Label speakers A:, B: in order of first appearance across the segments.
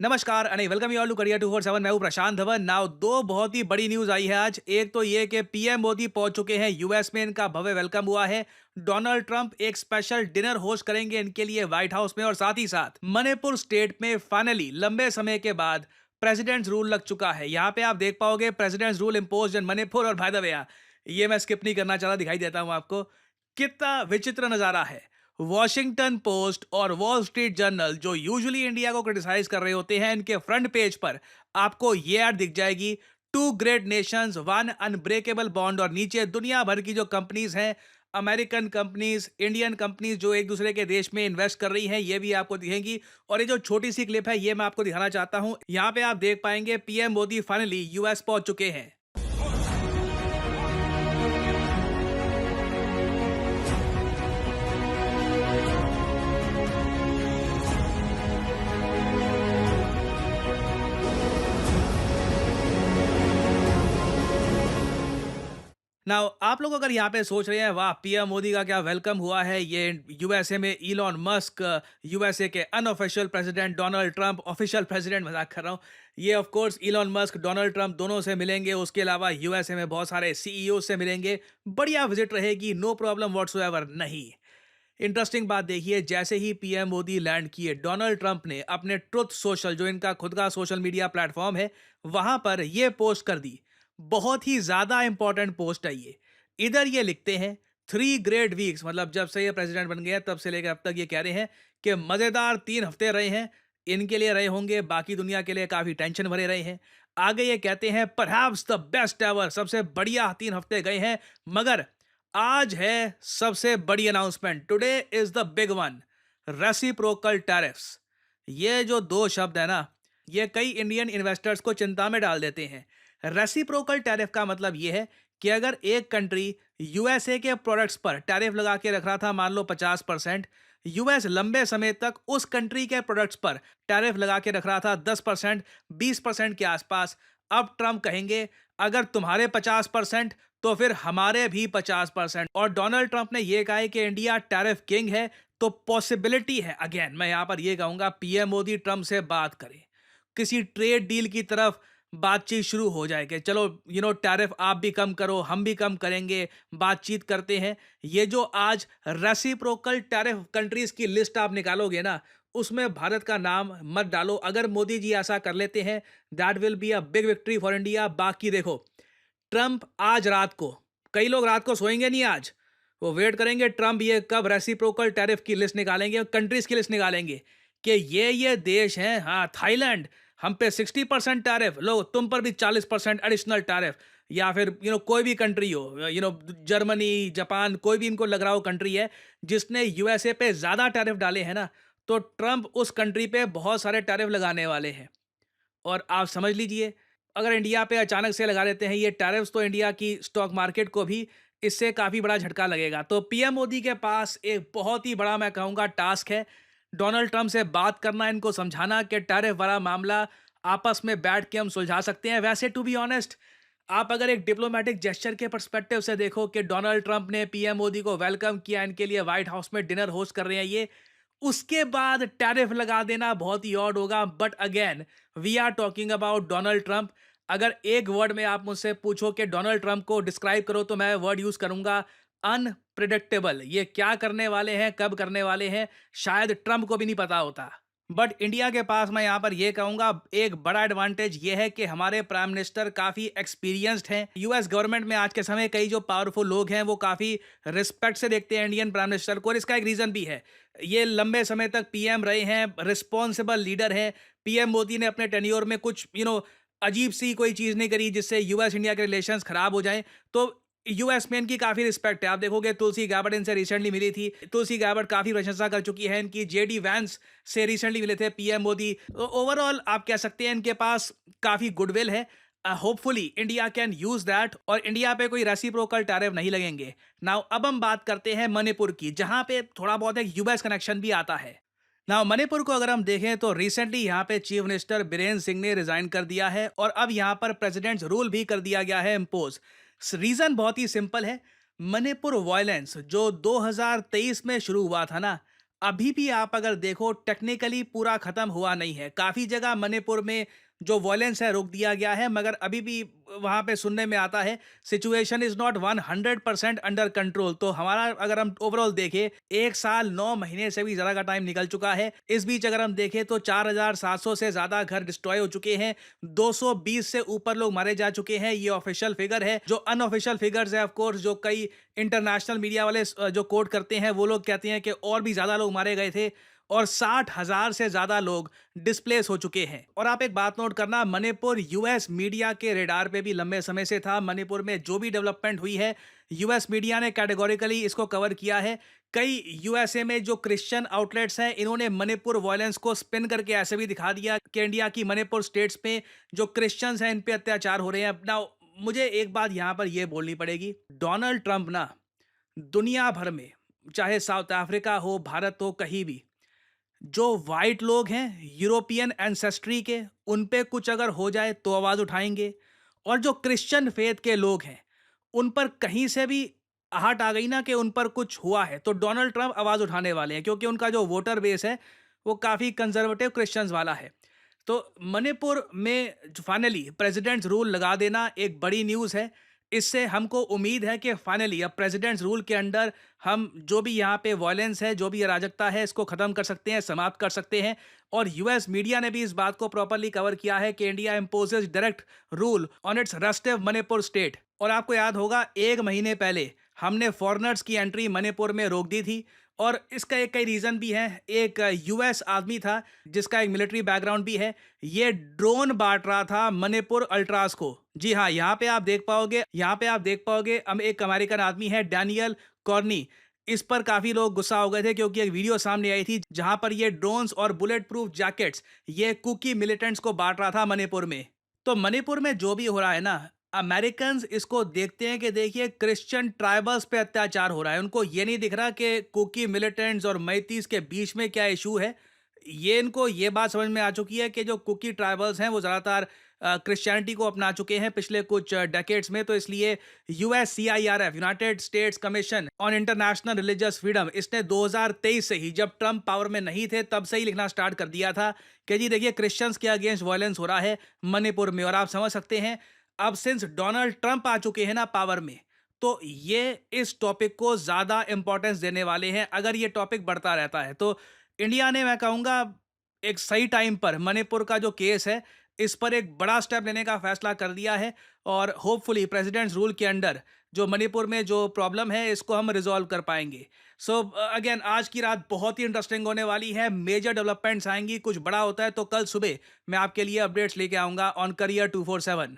A: नमस्कार अने welcome you all to career 247। मैं हूं प्रशांत धवन। नाउ दो बहुत ही बड़ी न्यूज आई है आज। एक तो ये कि पीएम मोदी पहुंच चुके हैं यूएस में, इनका भव्य वेलकम हुआ है। डोनाल्ड ट्रंप एक स्पेशल डिनर होस्ट करेंगे इनके लिए व्हाइट हाउस में, और साथ ही साथ मणिपुर स्टेट में फाइनली लंबे समय के बाद प्रेसिडेंट्स रूल लग चुका है। यहाँ पे आप देख पाओगे प्रेसिडेंट्स रूल इम्पोज इन मणिपुर। और बाय द वे ये मैं स्किप नहीं करना चाहता, दिखाई देता हूँ आपको। कितना विचित्र नजारा है। वॉशिंगटन पोस्ट और वॉल स्ट्रीट जर्नल, जो यूजुअली इंडिया को क्रिटिसाइज कर रहे होते हैं, इनके फ्रंट पेज पर आपको ये ऐड दिख जाएगी, two great nations one unbreakable bond. और नीचे दुनिया भर की जो कंपनीज हैं, अमेरिकन कंपनीज, इंडियन कंपनीज, जो एक दूसरे के देश में इन्वेस्ट कर रही हैं, ये भी आपको दिखेंगी। और ये जो छोटी सी क्लिप है, ये मैं आपको दिखाना चाहता हूं। यहाँ पे आप देख पाएंगे पीएम मोदी फाइनली यूएस पहुंच चुके हैं। नाउ आप लोग अगर यहाँ पे सोच रहे हैं वाह पीएम मोदी का क्या वेलकम हुआ है, ये यूएसए में इलॉन मस्क, यूएसए के unofficial president Donald Trump, official president मजाक कर रहा हूँ, ये of course Elon Musk Donald Trump दोनों से मिलेंगे। उसके अलावा यूएसए में बहुत सारे सीईओ से मिलेंगे। बढ़िया विजिट रहेगी, नो प्रॉब्लम व्हाटसोएवर। नहीं, इंटरेस्टिंग बात देखिए, जैसे ही पीएम मोदी लैंड किए, डोनाल्ड ट्रंप ने अपने ट्रुथ सोशल, जो इनका खुद का सोशल मीडिया प्लेटफॉर्म है, वहां पर यह पोस्ट कर दी। बहुत ही ज्यादा इंपॉर्टेंट पोस्ट है ये। इधर ये लिखते हैं 3 ग्रेट वीक्स, मतलब जब से ये प्रेसिडेंट बन गया तब से लेकर अब तक ये कह रहे हैं कि मजेदार 3 हफ्ते रहे हैं। इनके लिए रहे होंगे, बाकी दुनिया के लिए काफी टेंशन भरे रहे हैं। आगे ये कहते हैं परहैप्स द बेस्ट एवर, सबसे बढ़िया 3 हफ्ते गए हैं। मगर आज है सबसे बड़ी announcement, today is the big one, reciprocal tariffs. ये जो दो शब्द है ना, ये कई इंडियन इन्वेस्टर्स को चिंता में डाल देते हैं। रेसिप्रोकल टैरिफ का मतलब ये है कि अगर एक कंट्री यूएसए के प्रोडक्ट्स पर टैरिफ लगा के रख रहा था, मान लो 50%, यूएस लंबे समय तक उस कंट्री के प्रोडक्ट्स पर टैरिफ लगा के रख रहा था 10%, 20% के आसपास। अब ट्रंप कहेंगे अगर तुम्हारे 50% तो फिर हमारे भी 50%। और डोनाल्ड ट्रंप ने यह कहा है कि इंडिया टैरिफ किंग है, तो पॉसिबिलिटी है, अगेन मैं यहां पर यह कहूंगा, पीएम मोदी ट्रंप से बात करें, किसी ट्रेड डील की तरफ बातचीत शुरू हो जाए कि चलो टैरिफ आप भी कम करो, हम भी कम करेंगे, बातचीत करते हैं। ये जो आज रेसिप्रोकल टैरिफ कंट्रीज की लिस्ट आप निकालोगे ना, उसमें भारत का नाम मत डालो। अगर मोदी जी ऐसा कर लेते हैं, that will be a big victory for India. बाकी देखो, ट्रंप आज रात को, कई लोग रात को सोएंगे नहीं आज, वो वेट करेंगे ट्रंप ये कब रेसिप्रोकल टैरिफ की लिस्ट निकालेंगे, कंट्रीज की लिस्ट निकालेंगे कि ये देश हैं। हाँ, थाईलैंड हम पे 60% टैरिफ, लो तुम पर भी 40% एडिशनल टैरिफ। या फिर कोई भी कंट्री हो, जर्मनी, जापान, कोई भी इनको लग रहा हो कंट्री है जिसने यूएसए पे ज्यादा टैरिफ डाले हैं ना, तो ट्रंप उस कंट्री पे बहुत सारे टैरिफ लगाने वाले हैं। और आप समझ लीजिए, अगर इंडिया पे अचानक से लगा देते हैं ये टैरिफ्स, तो इंडिया की स्टॉक मार्केट को भी इससे काफी बड़ा झटका लगेगा। तो पीएम मोदी के पास एक बहुत ही बड़ा, मैं कहूंगा, टास्क है, डोनाल्ड ट्रंप से बात करना, इनको समझाना कि टैरिफ वाला मामला आपस में बैठ के हम सुलझा सकते हैं। वैसे टू बी ऑनेस्ट, आप अगर एक डिप्लोमेटिक जेस्चर के पर्सपेक्टिव से देखो कि डोनाल्ड ट्रंप ने पीएम मोदी को वेलकम किया, इनके लिए व्हाइट हाउस में डिनर होस्ट कर रहे हैं ये, उसके बाद टैरिफ लगा देना बहुत ही ऑड होगा। But again we are talking about Donald Trump. अगर एक वर्ड में आप मुझसे पूछो कि डोनाल्ड ट्रंप को डिस्क्राइब करो, तो मैं वर्ड यूज करूंगा अनप्रिडिक्टेबल। ये क्या करने वाले हैं, कब करने वाले हैं, शायद ट्रंप को भी नहीं पता होता। बट इंडिया के पास मैं यहां पर यह कहूंगा एक बड़ा एडवांटेज यह है कि हमारे प्राइम मिनिस्टर काफी एक्सपीरियंस्ड हैं। यूएस गवर्नमेंट में आज के समय कई जो पावरफुल लोग हैं वो काफी रिस्पेक्ट से देखते हैं इंडियन प्राइम मिनिस्टर को, और इसका एक रीजन भी है, ये लंबे समय तक पीएम रहे हैं, रिस्पॉन्सिबल लीडर हैं। पीएम मोदी ने अपने टेन्योर में कुछ अजीब सी कोई चीज नहीं करी जिससे यूएस इंडिया के रिलेशंस खराब हो जाएं। तो यूएस में इनकी काफी रिस्पेक्ट है। आप देखोगे तुलसी गाबर्ट इनसे रिसेंटली मिली थी, तुलसी गाबर्ट काफी प्रशंसा कर चुकी है इनकी। जेडी वैंस से रिसेंटली मिले थे पीएम मोदी। तो ओवरऑल आप कह सकते हैं इनके पास काफी गुडविल है। Hopefully India can use that, और इंडिया पे कोई रेसिप्रोकल टैरिफ नहीं लगेंगे। नाउ अब हम बात करते हैं मणिपुर की, जहां पे थोड़ा बहुत एक यूएस कनेक्शन भी आता है। नाउ मणिपुर को अगर हम देखें तो रिसेंटली यहाँ पे चीफ मिनिस्टर बीरेन सिंह ने रिजाइन कर दिया है, और अब यहाँ पर प्रेसिडेंट्स रूल भी कर दिया गया है इम्पोज। रीजन बहुत ही सिंपल है, मणिपुर वायलेंस जो 2023 में शुरू हुआ था ना, अभी भी आप अगर देखो टेक्निकली पूरा खत्म हुआ नहीं है। काफ़ी जगह मणिपुर में जो वॉयलेंस है रोक दिया गया है, मगर अभी भी वहाँ पे सुनने में आता है situation is not 100% under control. तो हमारा अगर हम ओवरऑल देखें 1 साल 9 महीने से भी ज़्यादा का टाइम निकल चुका है। इस बीच अगर हम देखें तो 4700 से ज़्यादा घर डिस्ट्रॉय हो चुके हैं, 220 से ऊपर लोग मारे जा चुके हैं। ये ऑफिशियल फिगर है। जो अनऑफिशियल फिगर्स है ऑफ कोर्स जो कई इंटरनेशनल मीडिया वाले जो कोट करते हैं वो लोग कहते हैं कि और भी ज़्यादा लोग मारे गए थे और 60,000 से ज़्यादा लोग डिस्प्लेस हो चुके हैं। और आप एक बात नोट करना, मणिपुर यूएस मीडिया के रेडार पे भी लंबे समय से था। मणिपुर में जो भी डेवलपमेंट हुई है यूएस मीडिया ने कैटेगोरिकली इसको कवर किया है। कई यूएसए में जो क्रिश्चियन आउटलेट्स हैं इन्होंने मणिपुर वायलेंस को स्पिन करके ऐसे भी दिखा दिया कि इंडिया की मणिपुर स्टेट्स में जो क्रिश्चियंस हैं इन पे अत्याचार हो रहे हैं। नाउ मुझे एक बात यहाँ पर यह बोलनी पड़ेगी, डोनाल्ड ट्रंप ना दुनिया भर में, चाहे साउथ अफ्रीका हो, भारत हो, कहीं भी जो वाइट लोग हैं यूरोपियन एंसेस्ट्री के, उन पे कुछ अगर हो जाए तो आवाज़ उठाएंगे। और जो क्रिश्चियन फेथ के लोग हैं उन पर कहीं से भी आहट आ गई ना कि उन पर कुछ हुआ है तो डोनाल्ड ट्रंप आवाज़ उठाने वाले हैं, क्योंकि उनका जो वोटर बेस है वो काफ़ी कंजर्वेटिव क्रिश्चियंस वाला है। तो मणिपुर में फाइनली प्रेसिडेंट्स रूल लगा देना एक बड़ी न्यूज़ है। इससे हमको उम्मीद है कि फाइनली अब प्रेसिडेंट्स रूल के अंडर हम जो भी यहाँ पे वॉयलेंस है, जो भी अराजकता है, इसको ख़त्म कर सकते हैं, समाप्त कर सकते हैं। और यूएस मीडिया ने भी इस बात को प्रॉपर्ली कवर किया है कि India imposes direct rule on it's restive Manipur state. और आपको याद होगा 1 महीने पहले हमने फॉरेनर्स की एंट्री मणिपुर में रोक दी थी। और इसका एक कई रीज़न भी है। एक यूएस आदमी था जिसका एक मिलिट्री बैकग्राउंड भी है, ये ड्रोन बांट रहा था मणिपुर अल्ट्रास को। जी हाँ, यहाँ पे आप देख पाओगे हम एक अमेरिकन आदमी है डैनियल कॉर्नी। इस पर काफ़ी लोग गुस्सा हो गए थे क्योंकि एक वीडियो सामने आई थी जहां पर ये ड्रोन्स और बुलेट प्रूफ जैकेट्स ये कुकी मिलिटेंट्स को बांट रहा था मणिपुर में। तो मणिपुर में जो भी हो रहा है ना, अमेरिकन्स इसको देखते हैं कि देखिए क्रिश्चियन ट्राइबल्स पे अत्याचार हो रहा है। उनको ये नहीं दिख रहा कि कुकी मिलिटेंट्स और मैतीस के बीच में क्या इशू है। ये इनको ये बात समझ में आ चुकी है कि जो कुकी ट्राइबल्स हैं वो ज़्यादातर क्रिश्चियनिटी को अपना चुके हैं पिछले कुछ डेकेड्स में। तो इसलिए USCIRF, United states commission on international religious freedom, इसने 2023 से ही, जब ट्रंप पावर में नहीं थे तब से ही लिखना स्टार्ट कर दिया था कि जी देखिए क्रिश्चियंस के अगेंस्ट वायलेंस हो रहा है मणिपुर में। और आप समझ सकते हैं अब सिंस डोनाल्ड ट्रंप आ चुके हैं ना पावर में, तो ये इस टॉपिक को ज़्यादा इंपॉर्टेंस देने वाले हैं अगर ये टॉपिक बढ़ता रहता है। तो इंडिया ने, मैं कहूँगा, एक सही टाइम पर मणिपुर का जो केस है इस पर एक बड़ा स्टेप लेने का फैसला कर दिया है। और होपफुली प्रेसिडेंट्स रूल के अंडर जो मणिपुर में जो प्रॉब्लम है इसको हम रिजॉल्व कर पाएंगे। सो अगेन आज की रात बहुत ही इंटरेस्टिंग होने वाली है। मेजर डेवलपमेंट्स आएंगी, कुछ बड़ा होता है तो कल सुबह मैं आपके लिए अपडेट्स लेके आऊँगा on career 247।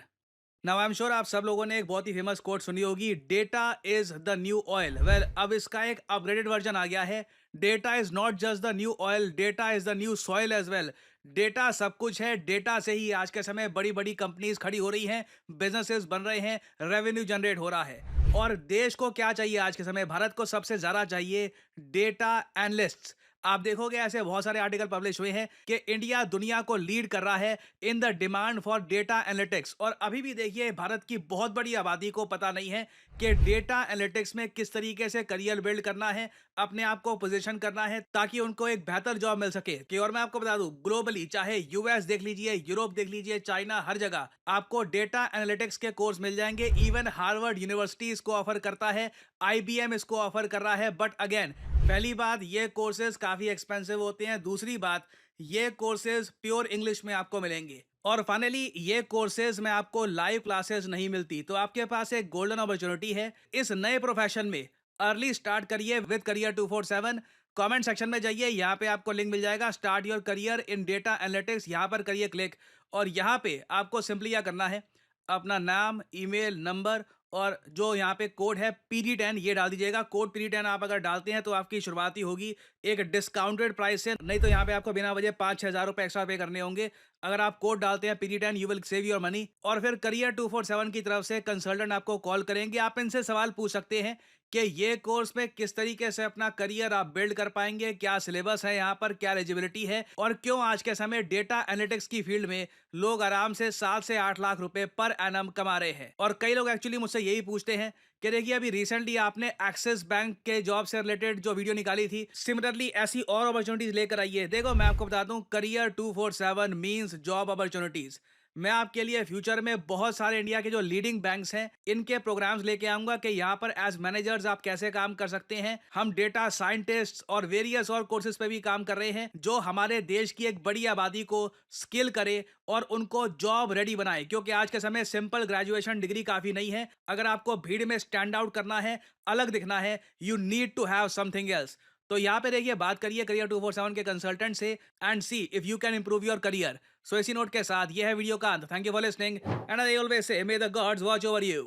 A: Now I am sure आप सब लोगों ने एक बहुत ही फेमस कोट सुनी होगी, data is the new oil. Well, अब इसका एक अपग्रेडेड वर्जन आ गया है। Data is not just the new oil, data is the new soil as well. Data सब कुछ है। डेटा से ही आज के समय बड़ी बड़ी कंपनीज खड़ी हो रही हैं, बिजनेसेस बन रहे हैं, रेवेन्यू जनरेट हो रहा है। और देश को क्या चाहिए आज के समय? भारत को सबसे ज्यादा चाहिए डेटा एनालिस्ट्स। आप देखोगे ऐसे बहुत सारे आर्टिकल पब्लिश हुए हैं कि इंडिया दुनिया को लीड कर रहा है in the demand for data analytics. और अभी भी देखिए भारत की बहुत बड़ी आबादी को पता नहीं है कि डेटा एनालिटिक्स में किस तरीके से करियर बिल्ड करना है, अपने आप को पोजीशन करना है ताकि उनको एक बेहतर जॉब मिल सके। कि और मैं आपको बता दूं, ग्लोबली चाहे यूएस देख लीजिए, यूरोप देख लीजिए, चाइना, हर जगह आपको डेटा एनालिटिक्स के कोर्स मिल जाएंगे। इवन हार्वर्ड यूनिवर्सिटी इसको ऑफर करता है, आईबीएम इसको ऑफर कर रहा है। बट अगेन, पहली बात, ये कोर्सेज काफ़ी एक्सपेंसिव होते हैं। दूसरी बात, ये कोर्सेज प्योर इंग्लिश में आपको मिलेंगे। और फाइनली ये कोर्सेज में आपको लाइव क्लासेस नहीं मिलती। तो आपके पास एक गोल्डन अपॉर्चुनिटी है इस नए प्रोफेशन में। अर्ली स्टार्ट करिए विद करियर 247। कमेंट सेक्शन में जाइए, यहाँ पे आपको लिंक मिल जाएगा, start your career in data analytics. यहाँ पर करिए क्लिक। और यहाँ पे आपको सिंपली क्या करना है, अपना नाम, ईमेल, नंबर और जो यहाँ पे कोड है PD10 ये डाल दीजिएगा। कोड PD10 आप अगर डालते हैं तो आपकी शुरुआती होगी एक डिस्काउंटेड प्राइस से, नहीं तो यहाँ पे आपको बिना वजह 5-6 हज़ार रुपये एक्स्ट्रा पे करने होंगे। अगर आप कोड डालते हैं PD10 you will save your money. और फिर करियर 247 की तरफ से कंसल्टेंट आपको कॉल करेंगे। आप इनसे सवाल पूछ सकते हैं कि ये कोर्स में किस तरीके से अपना करियर आप बिल्ड कर पाएंगे, क्या सिलेबस है यहाँ पर, क्या एलिजिबिलिटी है और क्यों आज के समय डेटा एनालिटिक्स की फील्ड में लोग आराम से 7 से 8 लाख रुपए पर एनम कमा रहे हैं। और कई लोग एक्चुअली मुझसे यही पूछते हैं कि देखिए अभी रिसेंटली आपने एक्सिस बैंक के जॉब से रिलेटेड जो वीडियो निकाली थी, सिमिलरली ऐसी और अपॉर्चुनिटीज लेकर आइए। देखो मैं आपको बता दूं, करियर 247 मींस जॉब अपॉर्चुनिटीज। मैं आपके लिए फ्यूचर में बहुत सारे इंडिया के जो लीडिंग बैंक्स हैं इनके प्रोग्राम्स लेके आऊंगा कि यहाँ पर एज मैनेजर्स आप कैसे काम कर सकते हैं। हम डेटा साइंटिस्ट और वेरियस और कोर्सेज पे भी काम कर रहे हैं जो हमारे देश की एक बड़ी आबादी को स्किल करे और उनको जॉब रेडी बनाए, क्योंकि आज के समय सिंपल ग्रेजुएशन डिग्री काफी नहीं है। अगर आपको भीड़ में स्टैंड आउट करना है, अलग दिखना है, you need to have something else. तो यहाँ पे देखिए बात करिए करियर 247 के कंसल्टेंट से and see if you can improve your career. So इसी नोट के साथ ये है वीडियो का अंत। Thank you for listening and I always say may the gods watch over you.